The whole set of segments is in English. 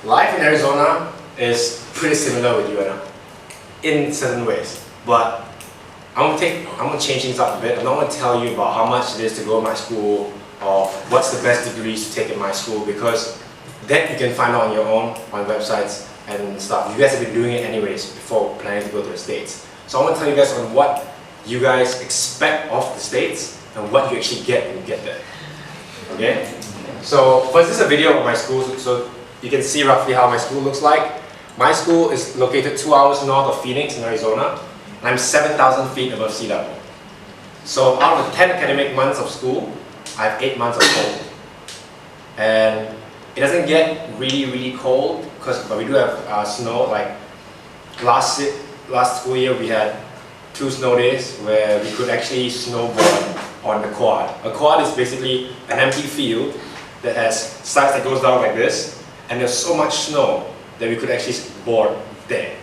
life in Arizona is pretty similar with you, Anna, in certain ways. But I'm gonna change things up a bit. I'm not gonna tell you about how much it is to go to my school or what's the best degrees to take in my school, because that you can find out on your own on websites and stuff. You guys have been doing it anyways before planning to go to the States. So I want to tell you guys on what you guys expect of the States and what you actually get when you get there. Okay? So first, this is a video of my school, so you can see roughly how my school looks like. My school is located 2 hours north of Phoenix in Arizona, and I'm 7,000 feet above sea level. So out of the 10 academic months of school, I have 8 months of cold. And it doesn't get really cold, but we do have snow. Like last school year, we had 2 snow days where we could actually snowboard on the quad. A quad is basically an empty field that has sides that goes down like this, and there's so much snow that we could actually board there,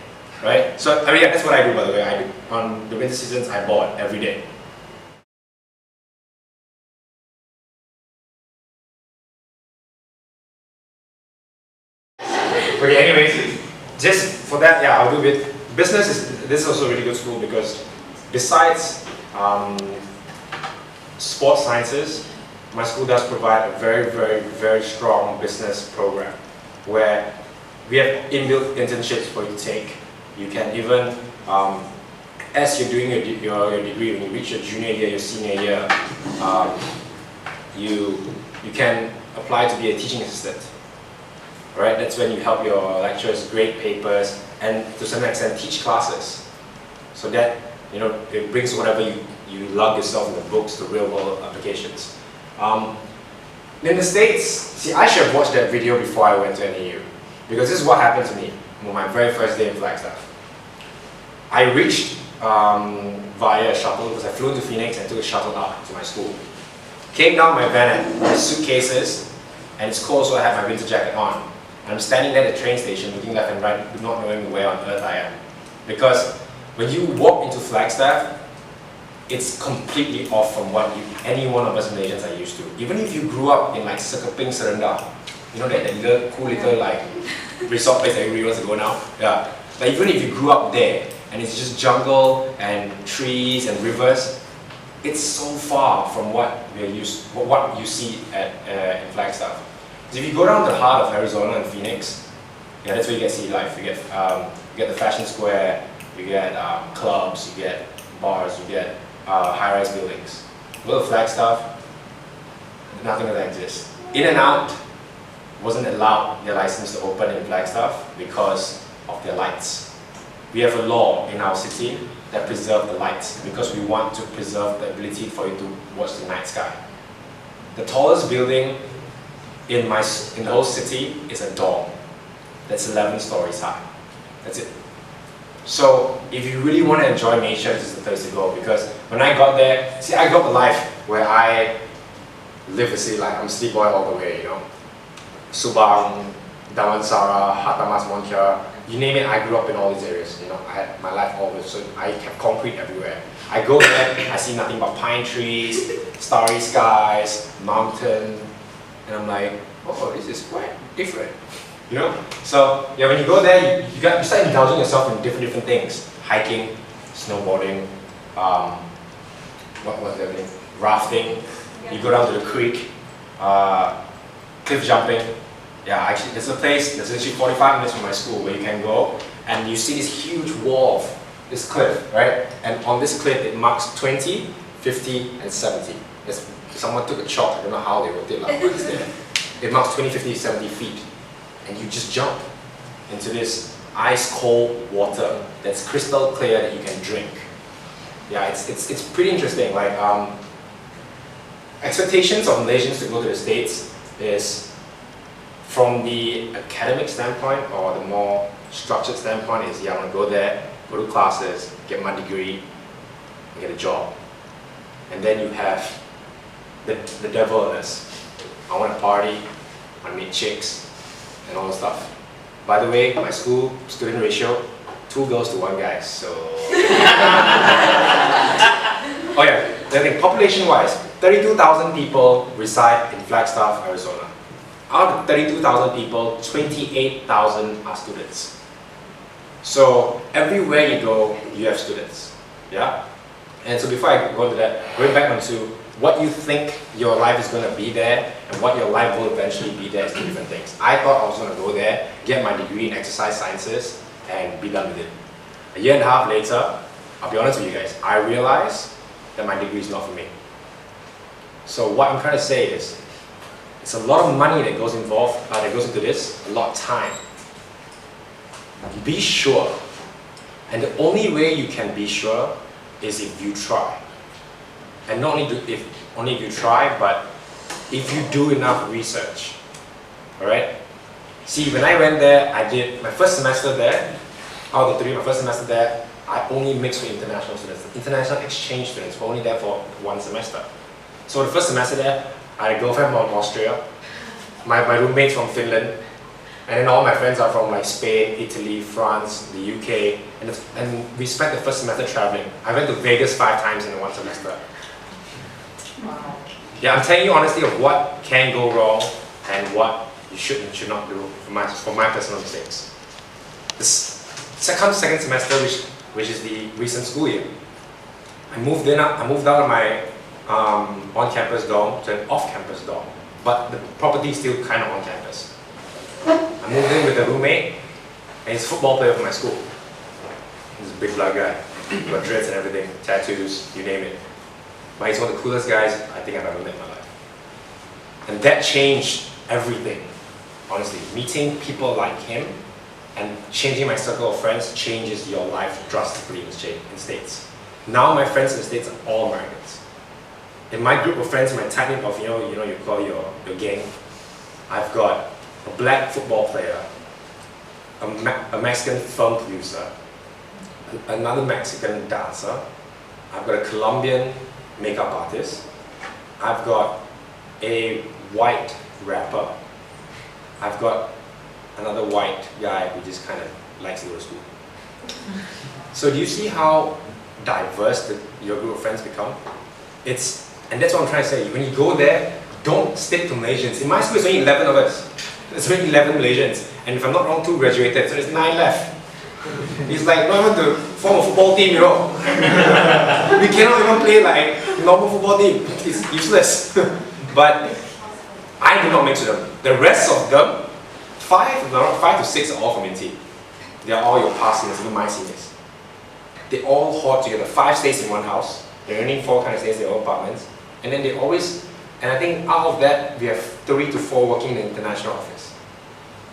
right? So I mean, yeah, that's what I do, by the way. I do on the winter seasons, I board every day. Okay, anyways, just for that, yeah, I'll do it. This is also a really good school because besides sports sciences, my school does provide a very strong business program where we have inbuilt internships for you to take. You can even, as you're doing your degree, when you reach your junior year, your senior year, you can apply to be a teaching assistant. Right? That's when you help your lecturers grade papers and to some extent teach classes. So that, you know, it brings whatever you lug yourself in the books to real world applications. In the States, see, I should have watched that video before I went to NAU, because this is what happened to me on my very first day in Flagstaff. I reached via a shuttle because I flew into Phoenix and took a shuttle up to my school. Came down my van and my suitcases, and it's cold, so I have my winter jacket on. I'm standing there at the train station looking left and right, not knowing where on earth I am. Because when you walk into Flagstaff, it's completely off from what any one of us Malaysians are used to. Even if you grew up in like Sekeping, Serenda, you know that little cool little like resort place that everybody wants to go now? Yeah. But even if you grew up there and it's just jungle and trees and rivers, it's so far from what you see in Flagstaff. So if you go down the heart of Arizona and Phoenix, yeah, that's where you get city life. You get the fashion square, you get clubs, you get bars, you get high-rise buildings. Go to Flagstaff, nothing of that exists. In-N-Out wasn't allowed their license to open in Flagstaff because of their lights. We have a law in our city that preserves the lights because we want to preserve the ability for you to watch the night sky. The tallest building in the whole city is a dome that's 11 stories high. That's it. So if you really want to enjoy nature, this is the place to go, because when I got there, see, I got a life where I live the city life. I'm city boy all the way, you know. Subang, Damansara, Hatamas Moncha, you name it, I grew up in all these areas, you know. I had my life always, so I have concrete everywhere. I go there, I see nothing but pine trees, starry skies, mountain, and I'm like, oh, this is quite different, you know? So yeah, when you go there, you start indulging yourself in different things. Hiking, snowboarding, what was the other thing? Rafting. You go down to the creek, cliff jumping. Yeah, actually, there's a place that's literally 45 minutes from my school where you can go and you see this huge wall of this cliff, right? And on this cliff, it marks 20, 50, and 70. Someone took a chalk, I don't know how they wrote it, but it's there. It marks 20, 50, 70 feet. And you just jump into this ice-cold water that's crystal clear that you can drink. Yeah, it's pretty interesting. Like, expectations of Malaysians to go to the States is, from the academic standpoint or the more structured standpoint, is, yeah, I want to go there, go to classes, get my degree, and get a job. And then you have the devil in us. I want to party, I want to meet chicks, and all that stuff. By the way, my school student ratio, 2 girls to 1 guy, so... Oh yeah, the thing, population-wise, 32,000 people reside in Flagstaff, Arizona. Out of 32,000 people, 28,000 are students. So everywhere you go, you have students. Yeah? And so before I go to that, going back onto what you think your life is going to be there and what your life will eventually be there is two different things. I thought I was going to go there, get my degree in exercise sciences, and be done with it. A year and a half later, I'll be honest with you guys, I realized that my degree is not for me. So what I'm trying to say is, it's a lot of money that goes into this, a lot of time. Be sure, and the only way you can be sure is if you try. And not only if you try, but if you do enough research. Alright? See, when I went there, I did my first semester there, out of the three, my first semester there, I only mixed with international students. International exchange students were only there for one semester. So the first semester there, I had a girlfriend from Austria, my roommates from Finland, and then all my friends are from like Spain, Italy, France, the UK, and we spent the first semester traveling. I went to Vegas 5 times in one semester. Wow. Yeah, I'm telling you honestly of what can go wrong and what you should and should not do for my personal mistakes. Second semester, which is the recent school year, I moved out of my on-campus dorm to an off-campus dorm, but the property is still kind of on campus. I moved in with a roommate, and he's a football player for my school. He's a big black guy, got dreads and everything, tattoos, you name it. But he's one of the coolest guys I think I've ever met in my life. And that changed everything, honestly. Meeting people like him and changing my circle of friends changes your life drastically in the States. Now my friends in the States are all Americans. In my group of friends, my tight knit of, you call your gang, I've got a black football player, a Mexican film producer, another Mexican dancer, I've got a Colombian makeup artist, I've got a white rapper, I've got another white guy who just kind of likes to go to school. So do you see how diverse your group of friends become? And that's what I'm trying to say. When you go there, don't stick to Malaysians. In my school, there's only 11 of us. There's only 11 Malaysians. And if I'm not wrong, 2 graduated, so there's 9 left. It's like not even to form a football team, We cannot even play like normal football team. It's useless. But I do not mix with them. The rest of them, 5 to 6 are all from INTI. They are all your past seniors, even my seniors. They all hoard together. 5 stays in one house. They're earning 4 kind of stays in their own apartments. And then they always, and I think out of that, we have 3 to 4 working in the international office.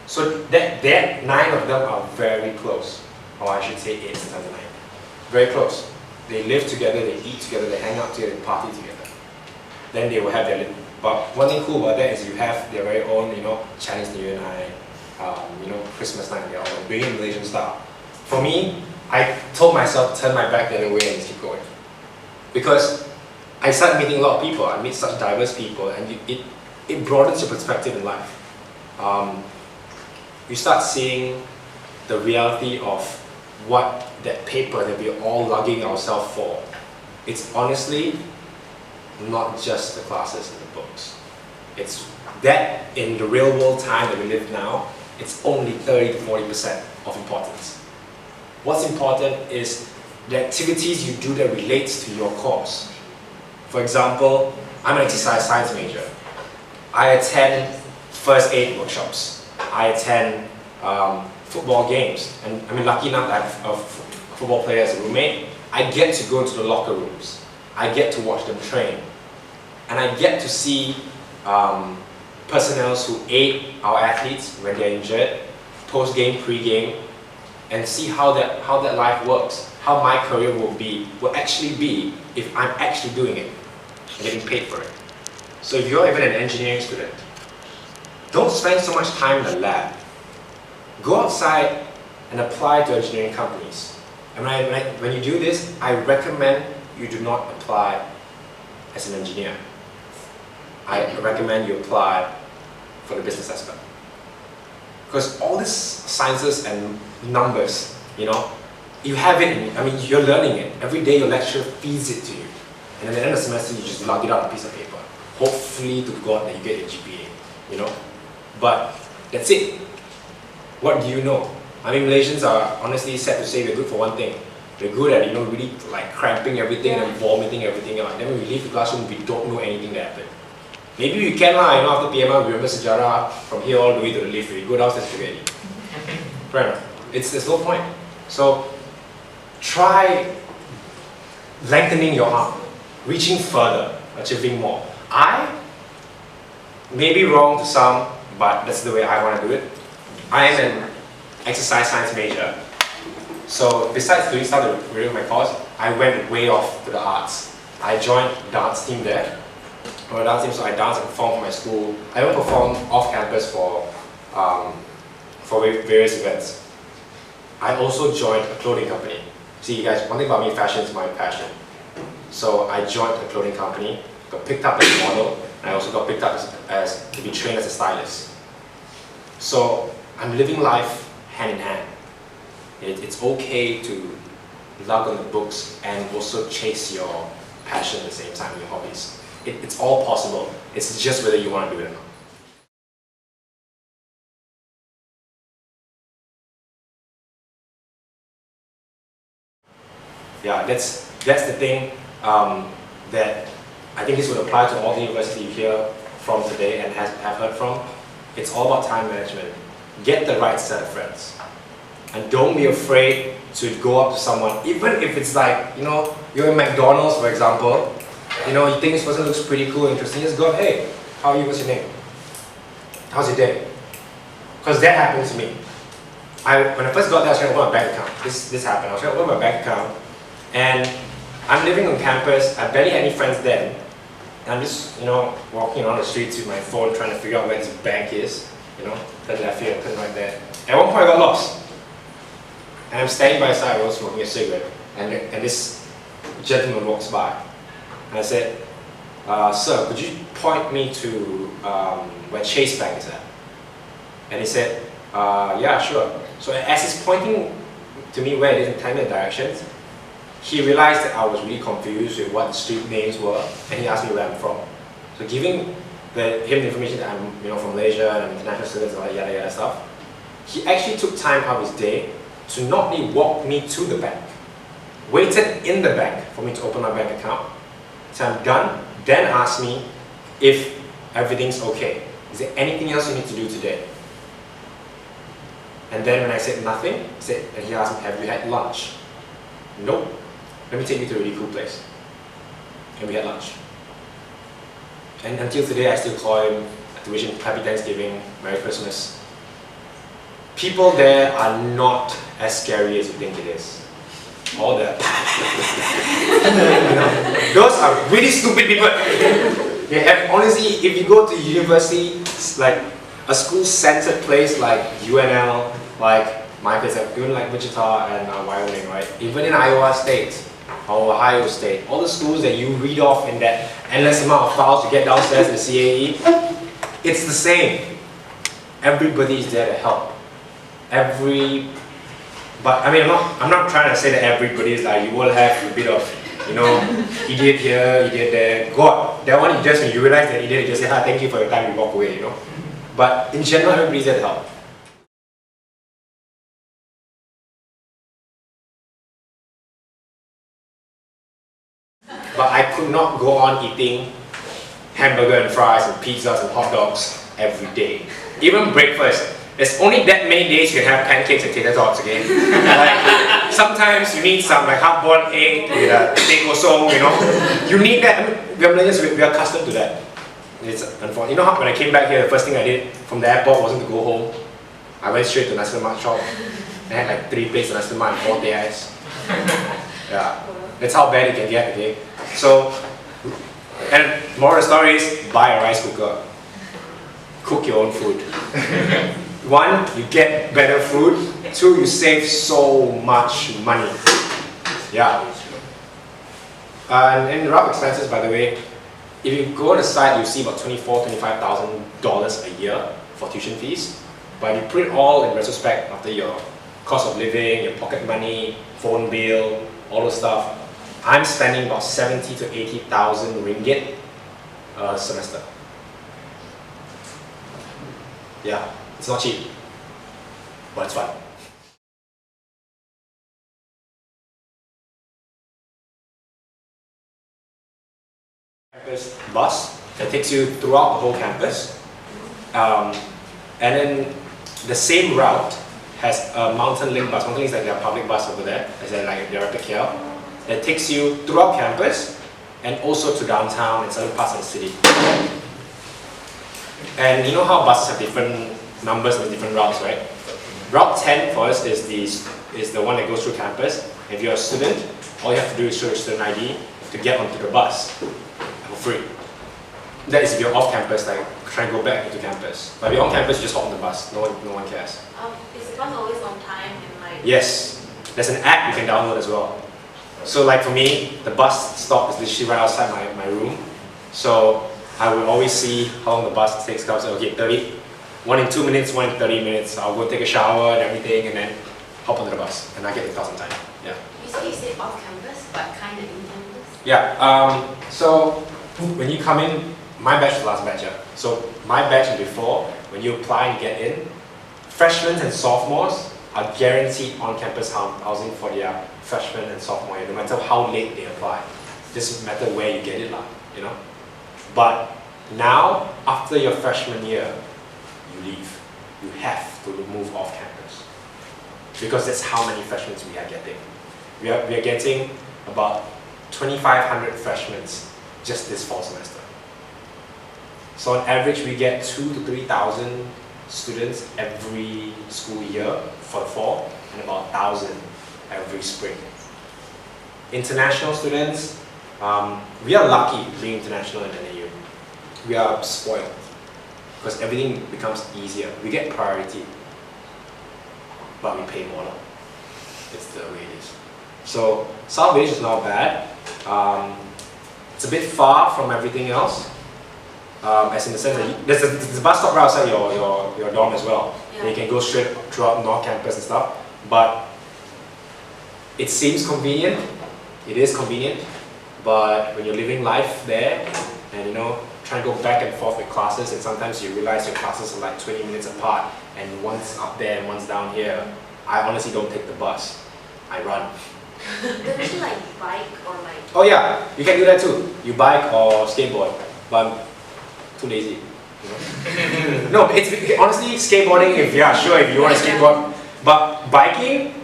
So that 9 of them are very close. Or I should say 8 times 9. Very close. They live together, they eat together, they hang out together, they party together. Then they will have their little, but one thing cool about that is you have their very own, Chinese New Year night, Christmas night, they all bring in Malaysian style. For me, I told myself to turn my back the other way and just keep going. Because I started meeting a lot of people, I meet such diverse people, and it broadens your perspective in life. You start seeing the reality of what that paper that we're all lugging ourselves for. It's honestly not just the classes and the books. It's that in the real world time that we live now, it's only 30 to 40% of importance. What's important is the activities you do that relates to your course. For example, I'm an exercise science major. I attend first aid workshops. I attend football games. And I'm lucky enough that I have a football player as a roommate. I get to go into the locker rooms. I get to watch them train. And I get to see personnel who aid our athletes when they're injured, post-game, pre-game, and see how that life works, how my career will actually be if I'm actually doing it and getting paid for it. So if you're even an engineering student, don't spend so much time in the lab. Go outside and apply to engineering companies. And when you do this, I recommend you do not apply as an engineer. I recommend you apply for the business aspect. Because all these sciences and numbers, you have it, you're learning it. Every day your lecturer feeds it to you. And at the end of the semester, you just lug it out on a piece of paper. Hopefully to God that you get your GPA, but that's it. What do you know? I mean, Malaysians are honestly sad to say we're good for one thing. We're good at, really like cramping everything and vomiting everything out. And then when we leave the classroom, we don't know anything that happened. Maybe we can after PMR, we remember sejarah from here all the way to the lift. We go downstairs to get it. Right? There's no point. So try lengthening your arm, reaching further, achieving more. I may be wrong to some, but that's the way I want to do it. I am an exercise science major. So besides doing stuff to my course, I went way off to the arts. I joined dance team there. For a dance team, so I dance and perform for my school. I even perform off campus for various events. I also joined a clothing company. See, you guys, one thing about me, fashion is my passion. So I joined a clothing company, got picked up as a model, and I also got picked up as to be trained as a stylist. So I'm living life hand in hand. It's okay to lug on the books and also chase your passion at the same time, your hobbies. It's all possible. It's just whether you want to do it or not. Yeah, that's the thing that I think this would apply to all the universities you hear from today and have heard from. It's all about time management. Get the right set of friends. And don't be afraid to go up to someone, even if it's like, you're in McDonald's, for example, you think this person looks pretty cool, interesting, just go, hey, how are you, what's your name? How's your day? Because that happened to me. When I first got there, I was trying to open my bank account. This happened. I was trying to open my bank account, and I'm living on campus. I barely had any friends then. And I'm just, walking around the streets with my phone, trying to figure out where this bank is. Turn left here, turn right there. At one point, I got lost. And I'm standing by the side, I was smoking a cigarette, and this gentleman walks by. And I said, sir, could you point me to where Chase Bank is at? And he said, yeah, sure. So as he's pointing to me where it is and telling me the directions, he realized that I was really confused with what the street names were, and he asked me where I'm from. So giving him the information that I'm from Malaysia and I'm international student and all that yada stuff, he actually took time out of his day to not only walk me to the bank, waited in the bank for me to open my bank account, till I'm done, then asked me if everything's okay. Is there anything else you need to do today? And then when I said nothing, and he asked me, have you had lunch? Nope. Let me take you to a really cool place. And we had lunch. And until today, I still call him to wish him Happy Thanksgiving, Merry Christmas. People there are not as scary as you think it is. All the those are really stupid people. Honestly, if you go to university, like a school-centered place like UNL, like my place, even like Wichita and Wyoming, right? Even in Iowa State or Ohio State, all the schools that you read off in that endless amount of files to get downstairs in the CAE, it's the same. Everybody is there to help. But I mean, I'm not trying to say that everybody is like, you will have a bit of, idiot here, idiot there. God, that one, when you realize that idiot, you just say, hi, thank you for your time, you walk away, But in general, everybody's there to help. But I could not go on eating hamburger and fries and pizzas and hot dogs every day. Even breakfast. There's only that many days you can have pancakes and tater tots again. Like, sometimes you need some half-boiled egg with a steak kosong, You need that. I mean, we are Malaysians, we are accustomed to that. It's unfortunate. When I came back here, the first thing I did from the airport wasn't to go home. I went straight to Nasi Lemak shop. I had like 3 plates of Nasi Lemak and 4 teh ice. Yeah, that's how bad it can get, okay? So, and moral of the story is, buy a rice cooker. Cook your own food. 1, you get better food. 2, you save so much money. Yeah. And rough expenses, by the way, if you go on the site, you see about $24,000, $25,000 a year for tuition fees. But you put it all in retrospect after your cost of living, your pocket money, phone bill, all those stuff. I'm spending about 70 to 80,000 ringgit a semester. Yeah, it's not cheap, but it's fun. Campus bus that takes you throughout the whole campus, and then the same route has a mountain link bus. Mountain link is like a public bus over there, as in like a direct KL, that takes you throughout campus and also to downtown and certain parts of the city. And you know how buses have different numbers and different routes, right? Route 10 for us is the one that goes through campus. If you're a student, all you have to do is show your student ID to get onto the bus for free. That is if you're off campus, like trying to go back into campus. But if you're on campus, you just hop on the bus. No one cares. Is the bus always on time and like? Yes, there's an app you can download as well. So like for me, the bus stop is literally right outside my room. So I will always see how long the bus takes. So okay, 1 in 2 minutes, 1 in 30 minutes. I'll go take a shower and everything, and then hop onto the bus, and I get the class on time. Yeah. You said off campus, but kind of in campus. Yeah. So when you come in, my batch is the last batch. Yeah. So my batch and before, when you apply and get in, freshmen and sophomores are guaranteed on-campus housing for their freshman and sophomore year, no matter how late they apply. It doesn't matter where you get it, you know. But now, after your freshman year, you leave. You have to move off campus because that's how many freshmen we are getting. We are getting about 2,500 freshmen just this fall semester. So on average, we get 2,000 to 3,000 students every school year for the fall, and about 1,000 every spring. International students, we are lucky being international in NAU. We are spoiled because everything becomes easier. We get priority, but we pay more. It's the way it is. So South Village is not bad. It's a bit far from everything else. As in the sense that there's a bus stop right outside your dorm as well. Yeah. And you can go straight throughout North Campus and stuff. But it seems convenient. It is convenient. But when you're living life there, and you know, trying to go back and forth with classes, and sometimes you realize your classes are like 20 minutes apart, and one's up there and one's down here. I honestly don't take the bus. I run. Don't you like bike or like? Oh yeah, you can do that too. You bike or skateboard. But I'm too lazy. You know? No, it's honestly skateboarding. If you want to skateboard, but biking,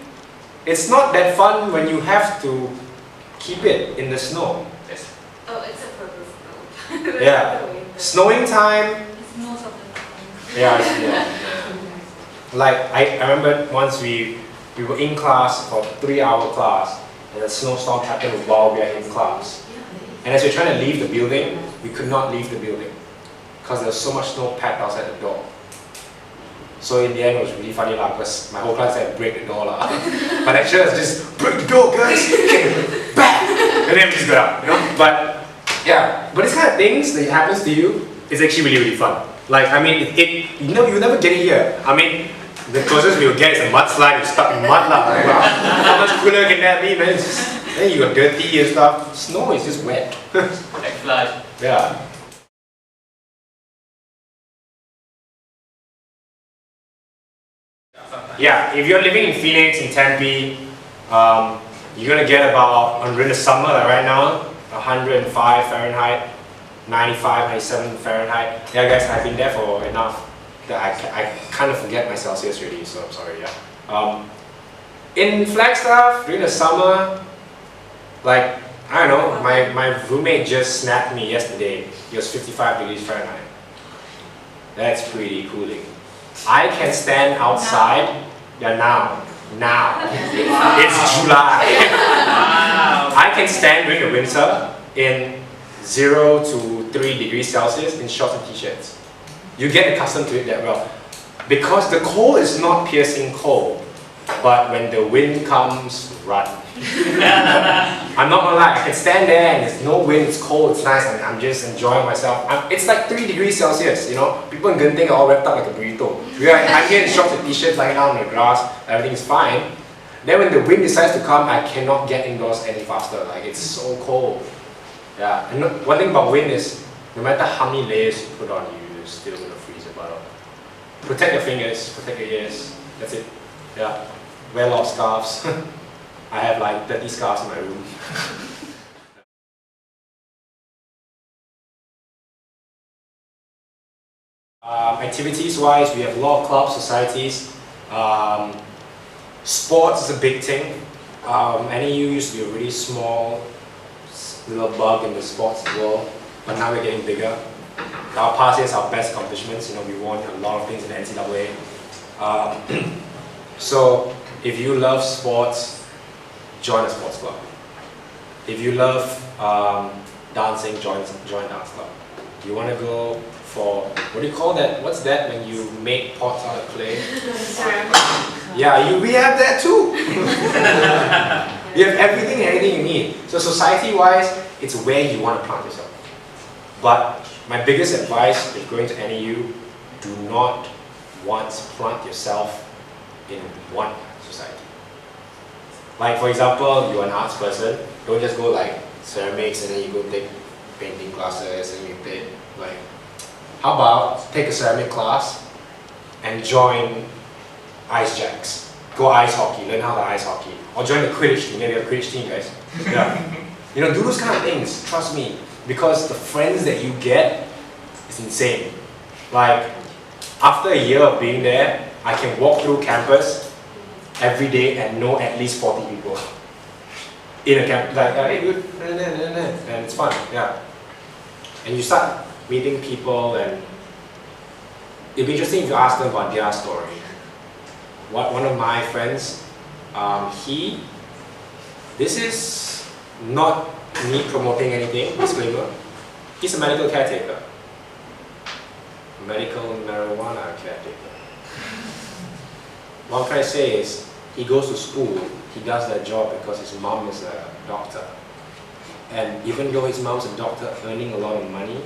it's not that fun when you have to keep it in the snow. Yes. Oh, except for the snow. Yeah, snowing time. It's most of the time. Yeah. Like I remember once we were in class for a 3-hour class, and a snowstorm happened while we were in class. And as we were trying to leave the building, we could not leave the building because there was so much snow packed outside the door. So in the end, it was really funny because my whole class had to break the door. My lecturer was just, break the door, guys! Bang! And then we just got out, you know? But yeah, but these kind of things that happens to you is actually really, really fun. Like, I mean, you never get it here. I mean, the closest we will get is a mudslide, you're stuck in mud. Like, how much cooler can that be, man? Then you got dirty and stuff. Snow is just wet. Like flash. Yeah. Yeah, if you're living in Phoenix, in Tempe, you're gonna get about, during the summer, like right now, 105 Fahrenheit, 95, 97 Fahrenheit. Yeah guys, I've been there for enough that I kind of forget my Celsius already, so I'm sorry, yeah. In Flagstaff, during the summer, like, I don't know, my roommate just snapped me yesterday. It was 55 degrees Fahrenheit. That's pretty cooling. I can stand outside, yeah, now. It's July. I can stand during the winter in 0 to 3 degrees Celsius in shorts and t-shirts. You get accustomed to it that well. Because the cold is not piercing cold, but when the wind comes, run. I'm not gonna lie, I can stand there and there's no wind, it's cold, it's nice, and I'm just enjoying myself. It's like 3 degrees Celsius, you know? People in Genting are all wrapped up like a burrito. I'm here in shorts and t-shirts lying down on the grass, everything's fine. Then when the wind decides to come, I cannot get indoors any faster, like it's so cold. Yeah, and one thing about wind is, no matter how many layers you put on, you're still gonna freeze your butt off. Protect your fingers, protect your ears. That's it. Yeah. Wear a lot of scarves. I have like 30 scarves in my room. Activities-wise, we have a lot of clubs, societies. Sports is a big thing. NAU used to be a really small little bug in the sports world, but now we're getting bigger. Our past years, our best accomplishments, we won a lot of things in the NCAA. So if you love sports, join a sports club. If you love dancing, join a dance club. You want to go for, what do you call that? What's that when you make pots out of clay? Yeah, we have that too. You have everything and anything you need. So society-wise, it's where you want to plant yourself. But my biggest advice if going to NAU, do not once plant yourself in one society. Like for example, you're an arts person, don't just go like ceramics and then you go take painting classes and you take like, how about take a ceramic class and join Ice Jacks, go ice hockey, learn how to ice hockey, or join the Quidditch team. Maybe a Quidditch team, guys. Yeah, do those kind of things. Trust me, because the friends that you get is insane. Like after a year of being there, I can walk through campus every day and know at least 40 people in a camp. Like, hey, good, and it's fun. Yeah, and you start meeting people, and it'd be interesting if you ask them about their story. One of my friends, this is not me promoting anything, disclaimer, he's a medical caretaker. Medical marijuana caretaker. What I'm trying to say is, he goes to school, he does that job because his mom is a doctor. And even though his mom's a doctor earning a lot of money,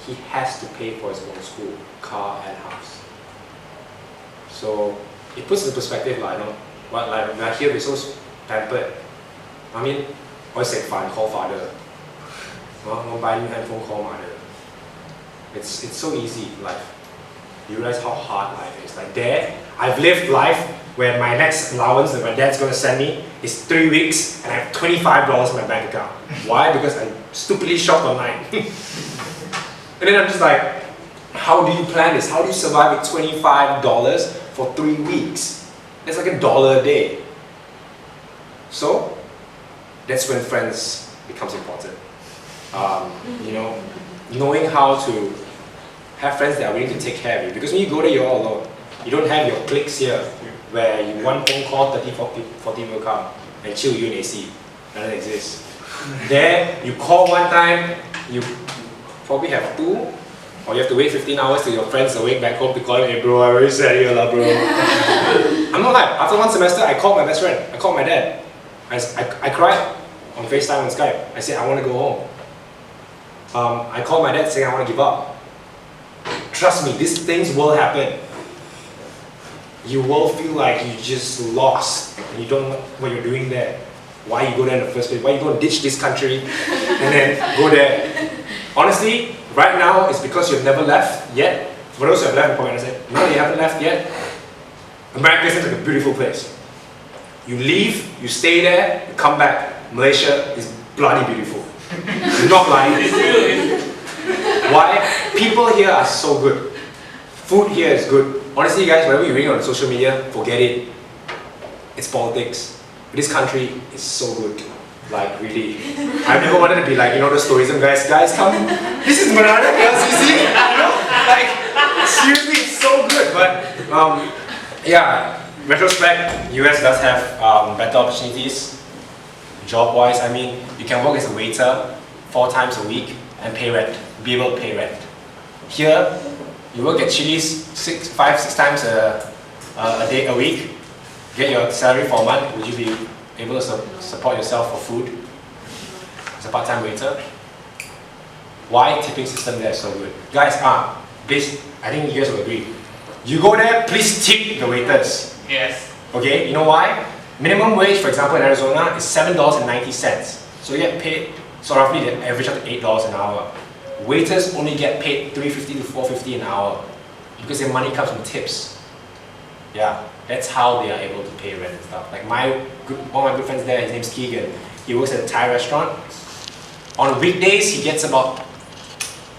he has to pay for his own school, car and house. So it puts into perspective, like, like here we're so pampered. I mean, I say fine, call father. I'll buy a new handphone, call mother. It's so easy, life. You realize how hard life is. Like there, I've lived life where my next allowance that my dad's going to send me is 3 weeks and I have $25 in my bank account. Why? Because I stupidly shopped online. And then I'm just like, how do you plan this? How do you survive with $25 for 3 weeks? That's like $1 a day. So, that's when friends becomes important. Knowing how to have friends that are willing to take care of you. Because when you go there, you're all alone. You don't have your cliques here, where you one phone call, 30, 40 will come and chill you in AC. That doesn't exist. There, you call one time, you probably have 2, or you have to wait 15 hours till your friends awake back home to call you, hey bro, I really sad here lah bro. I'm not lying. After 1 semester, I called my best friend. I called my dad. I cried on FaceTime on Skype. I said, I want to go home. I called my dad saying I want to give up. Trust me, these things will happen. You will feel like you just lost and you don't know what you're doing there. Why you go there in the first place? Why you go and ditch this country and then go there? Honestly, right now it's because you've never left yet. For those who have left, you probably understand. No, you haven't left yet. America is like a beautiful place. You leave, you stay there, you come back. Malaysia is bloody beautiful. I'm not lying. Why? People here are so good. Food here is good. Honestly guys, whatever you read on social media, forget it. It's politics. This country is so good. Like really. I've never wanted to be like, those tourism guys. Guys, come. This is Manada LCC. Like, seriously, it's so good. But, yeah, retrospect, US does have better opportunities. Job-wise, I mean, you can work as a waiter 4 times a week and pay rent. Be able to pay rent. Here, you work at Chili's 5, 6 times a week, get your salary for a month. Would you be able to support yourself for food as a part-time waiter? Why tipping system there is so good? Guys, this, I think you guys will agree. You go there, please tip the waiters. Yes. Okay, you know why? Minimum wage, for example, in Arizona is $7.90. So you get paid, so roughly they average up to $8 an hour. Waiters only get paid $3.50 to $4.50 an hour. because their money comes from tips. Yeah, that's how they are able to pay rent and stuff. Like one of my good friends there, his name's Keegan. He works at a Thai restaurant. On weekdays, he gets about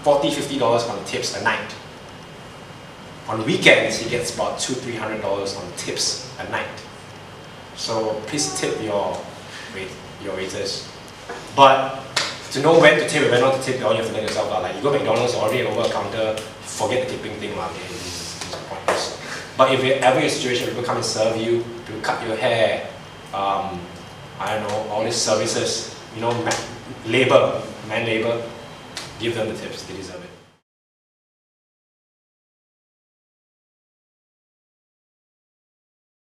$40–50 on tips a night. On weekends, he gets about $200–300 on tips a night. So please tip your waiters. But to know when to tip and when not to tip, you have to learn yourself. Like you go to McDonald's, order over a counter, forget the tipping thing. Okay, this is pointless. But if you're ever in a situation where people come and serve you, people cut your hair, I don't know, all these services, man labor, give them the tips, they deserve it.